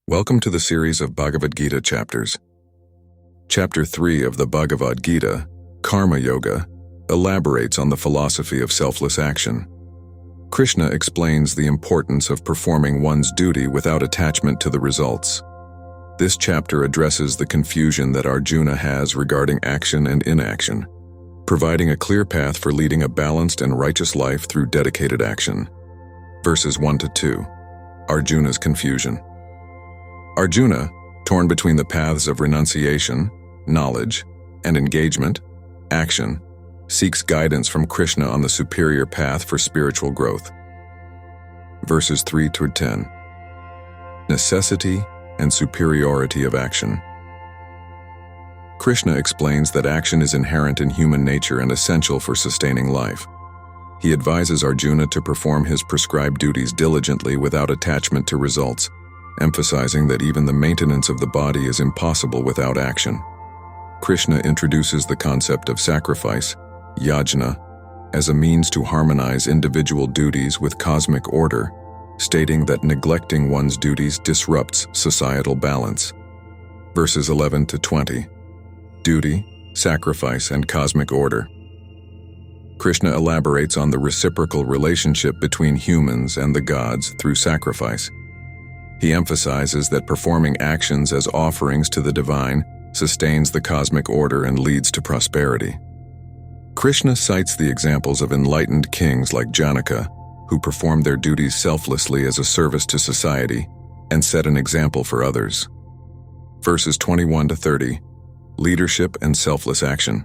Welcome to the series of Bhagavad Gita chapters. Chapter 3 of the Bhagavad Gita, Karma Yoga, elaborates on the philosophy of selfless action. Krishna explains the importance of performing one's duty without attachment to the results. This chapter addresses the confusion that Arjuna has regarding action and inaction, providing a clear path for leading a balanced and righteous life through dedicated action. Verses 1 to 2. Arjuna's confusion. Arjuna, torn between the paths of renunciation, knowledge, and engagement, action, seeks guidance from Krishna on the superior path for spiritual growth. Verses 3 to 10. Necessity and superiority of action. Krishna explains that action is inherent in human nature and essential for sustaining life. He advises Arjuna to perform his prescribed duties diligently without attachment to results, emphasizing that even the maintenance of the body is impossible without action. Krishna introduces the concept of sacrifice, yajna, as a means to harmonize individual duties with cosmic order, stating that neglecting one's duties disrupts societal balance. Verses 11 to 20. Duty, sacrifice, and cosmic order. Krishna elaborates on the reciprocal relationship between humans and the gods through sacrifice. He emphasizes that performing actions as offerings to the divine sustains the cosmic order and leads to prosperity. Krishna cites the examples of enlightened kings like Janaka, who performed their duties selflessly as a service to society and set an example for others. Verses 21 to 30. Leadership and selfless action.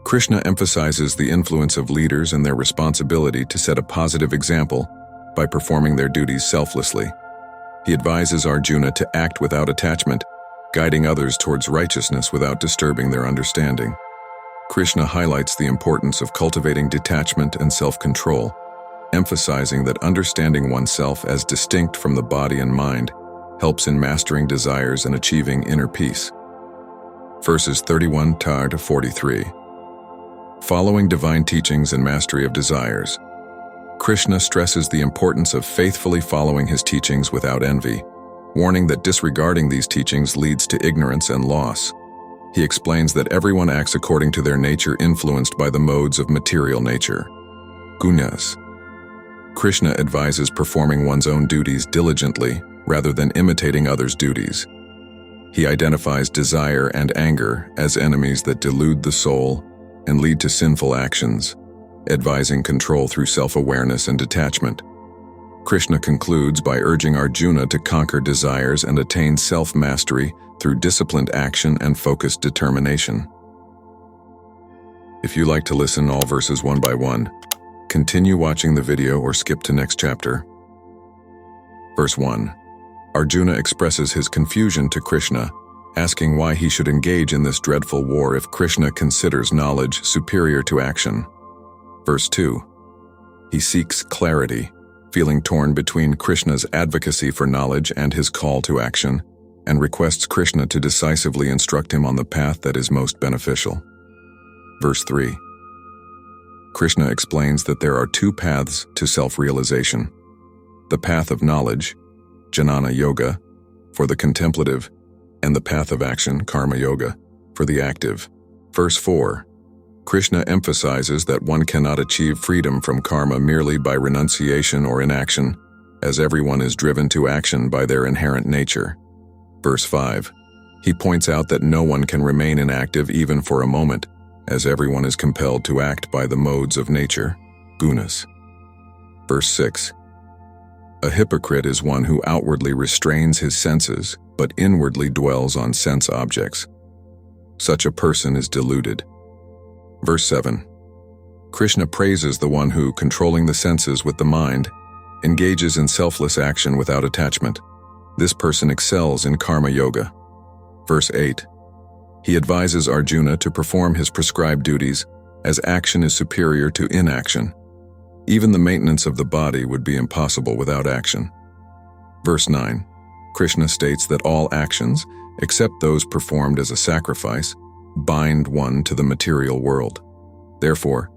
Krishna emphasizes the influence of leaders and their responsibility to set a positive example by performing their duties selflessly. He advises Arjuna to act without attachment, guiding others towards righteousness without disturbing their understanding. Krishna highlights the importance of cultivating detachment and self-control, emphasizing that understanding oneself as distinct from the body and mind helps in mastering desires and achieving inner peace. Verses 31 to 43. Following divine teachings and mastery of desires. Krishna stresses the importance of faithfully following his teachings without envy, warning that disregarding these teachings leads to ignorance and loss. He explains that everyone acts according to their nature influenced by the modes of material nature. Gunas. Krishna advises performing one's own duties diligently rather than imitating others' duties. He identifies desire and anger as enemies that delude the soul and lead to sinful actions, advising control through self-awareness and detachment. Krishna concludes by urging Arjuna to conquer desires and attain self-mastery through disciplined action and focused determination. If you like to listen all verses one by one, continue watching the video or skip to next chapter. Verse 1. Arjuna expresses his confusion to Krishna, asking why he should engage in this dreadful war if Krishna considers knowledge superior to action. Verse 2. He seeks clarity, feeling torn between Krishna's advocacy for knowledge and his call to action, and requests Krishna to decisively instruct him on the path that is most beneficial. Verse 3. Krishna explains that there are two paths to self-realization: the path of knowledge, Jnana Yoga, for the contemplative, and the path of action, Karma Yoga, for the active. Verse 4. Krishna emphasizes that one cannot achieve freedom from karma merely by renunciation or inaction, as everyone is driven to action by their inherent nature. Verse 5. He points out that no one can remain inactive even for a moment, as everyone is compelled to act by the modes of nature, gunas. Verse 6. A hypocrite is one who outwardly restrains his senses, but inwardly dwells on sense objects. Such a person is deluded. Verse 7. Krishna praises the one who, controlling the senses with the mind, engages in selfless action without attachment. This person excels in Karma Yoga. Verse 8. He advises Arjuna to perform his prescribed duties, as action is superior to inaction. Even the maintenance of the body would be impossible without action. Verse 9. Krishna states that all actions, except those performed as a sacrifice, bind one to the material world. Therefore,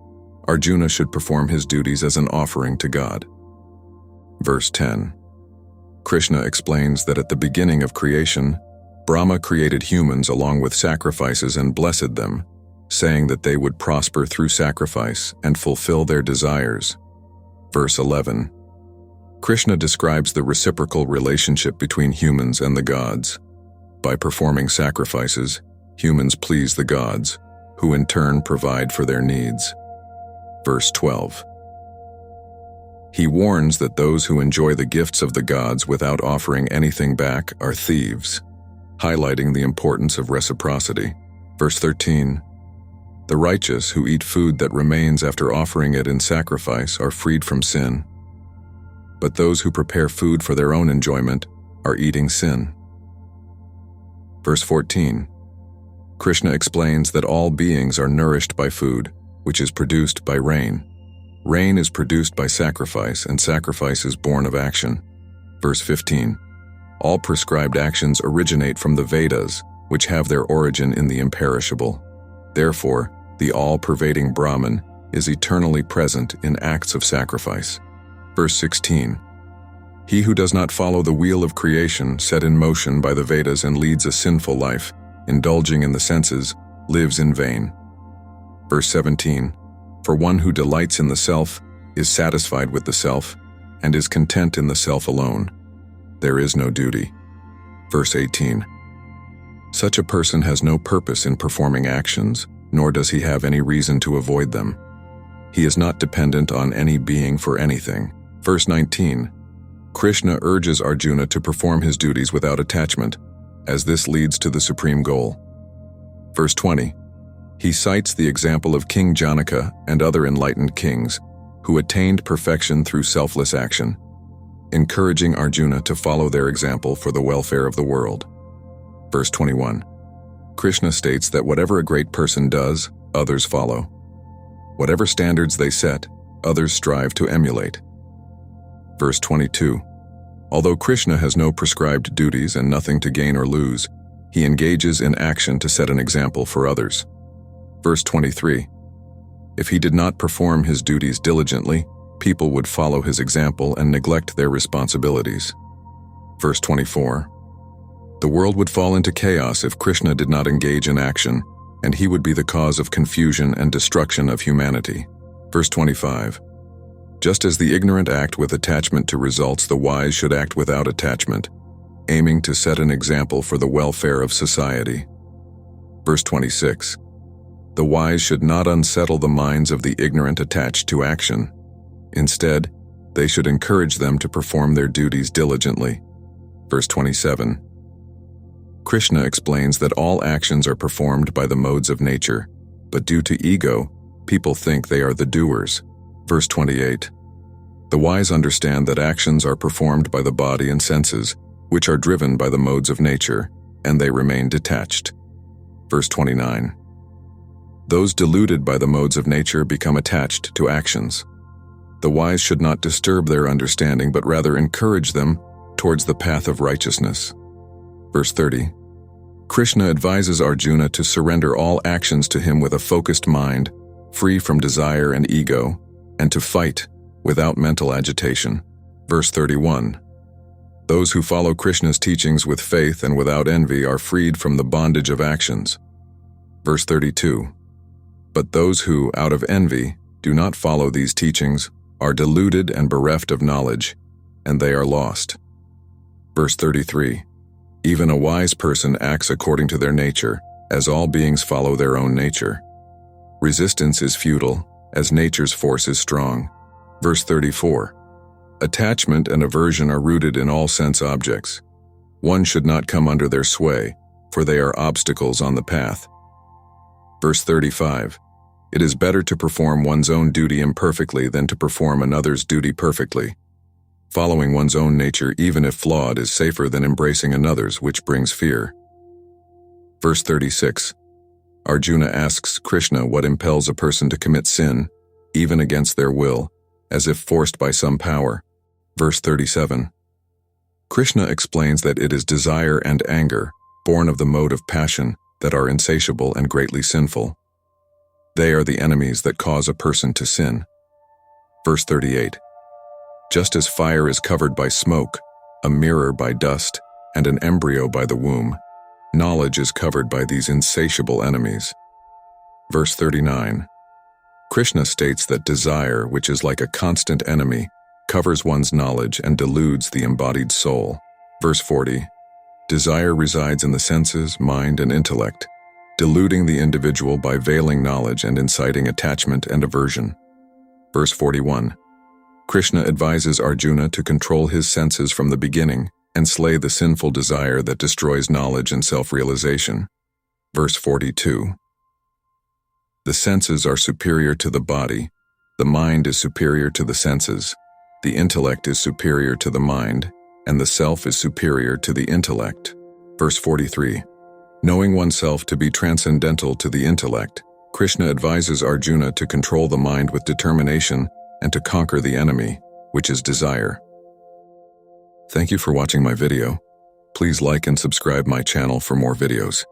Arjuna should perform his duties as an offering to God. Verse 10. Krishna explains that at the beginning of creation, Brahma created humans along with sacrifices and blessed them, saying that they would prosper through sacrifice and fulfill their desires. Verse 11. Krishna describes the reciprocal relationship between humans and the gods. By performing sacrifices, humans please the gods, who in turn provide for their needs. Verse 12. He warns that those who enjoy the gifts of the gods without offering anything back are thieves, highlighting the importance of reciprocity. Verse 13. The righteous who eat food that remains after offering it in sacrifice are freed from sin. But those who prepare food for their own enjoyment are eating sin. Verse 14. Krishna explains that all beings are nourished by food, which is produced by rain. Rain is produced by sacrifice, and sacrifice is born of action. Verse 15. All prescribed actions originate from the Vedas, which have their origin in the imperishable. Therefore, the all-pervading Brahman is eternally present in acts of sacrifice. Verse 16. He who does not follow the wheel of creation set in motion by the Vedas and leads a sinful life, indulging in the senses, lives in vain. Verse 17. For one who delights in the self, is satisfied with the self, and is content in the self alone. There is no duty. Verse 18. Such a person has no purpose in performing actions, nor does he have any reason to avoid them. He is not dependent on any being for anything. Verse 19. Krishna urges Arjuna to perform his duties without attachment, as this leads to the supreme goal. Verse 20. He cites the example of King Janaka and other enlightened kings who attained perfection through selfless action, encouraging Arjuna to follow their example for the welfare of the world. Verse 21. Krishna states that whatever a great person does, others follow. Whatever standards they set, others strive to emulate. Verse 22. Although Krishna has no prescribed duties and nothing to gain or lose, he engages in action to set an example for others. Verse 23. If he did not perform his duties diligently, people would follow his example and neglect their responsibilities. Verse 24. The world would fall into chaos if Krishna did not engage in action, and he would be the cause of confusion and destruction of humanity. Verse 25. Just as the ignorant act with attachment to results, the wise should act without attachment, aiming to set an example for the welfare of society. Verse 26. The wise should not unsettle the minds of the ignorant attached to action. Instead, they should encourage them to perform their duties diligently. Verse 27. Krishna explains that all actions are performed by the modes of nature, but due to ego, people think they are the doers. Verse 28. The wise understand that actions are performed by the body and senses, which are driven by the modes of nature, and they remain detached. Verse 29. Those deluded by the modes of nature become attached to actions. The wise should not disturb their understanding, but rather encourage them towards the path of righteousness. Verse 30. Krishna advises Arjuna to surrender all actions to him with a focused mind, free from desire and ego, and to fight without mental agitation. Verse 31. Those who follow Krishna's teachings with faith and without envy are freed from the bondage of actions. Verse 32. But those who, out of envy, do not follow these teachings are deluded and bereft of knowledge, and they are lost. Verse 33. Even a wise person acts according to their nature, as all beings follow their own nature. Resistance is futile, as nature's force is strong. Verse 34. Attachment and aversion are rooted in all sense objects. One should not come under their sway, for they are obstacles on the path. Verse 35. It is better to perform one's own duty imperfectly than to perform another's duty perfectly. Following one's own nature, even if flawed, is safer than embracing another's, which brings fear. Verse 36. Arjuna asks Krishna what impels a person to commit sin, even against their will, as if forced by some power. Verse 37. Krishna explains that it is desire and anger, born of the mode of passion, that are insatiable and greatly sinful. They are the enemies that cause a person to sin. Verse 38. Just as fire is covered by smoke, a mirror by dust, and an embryo by the womb, knowledge is covered by these insatiable enemies. Verse 39. Krishna states that desire, which is like a constant enemy, covers one's knowledge and deludes the embodied soul. Verse 40. Desire resides in the senses, mind, and intellect, deluding the individual by veiling knowledge and inciting attachment and aversion. Verse 41. Krishna advises Arjuna to control his senses from the beginning and slay the sinful desire that destroys knowledge and self-realization. Verse 42. The senses are superior to the body, the mind is superior to the senses, the intellect is superior to the mind, and the self is superior to the intellect. Verse 43. Knowing oneself to be transcendental to the intellect, Krishna advises Arjuna to control the mind with determination and to conquer the enemy, which is desire. Thank you for watching my video. Please like and subscribe my channel for more videos.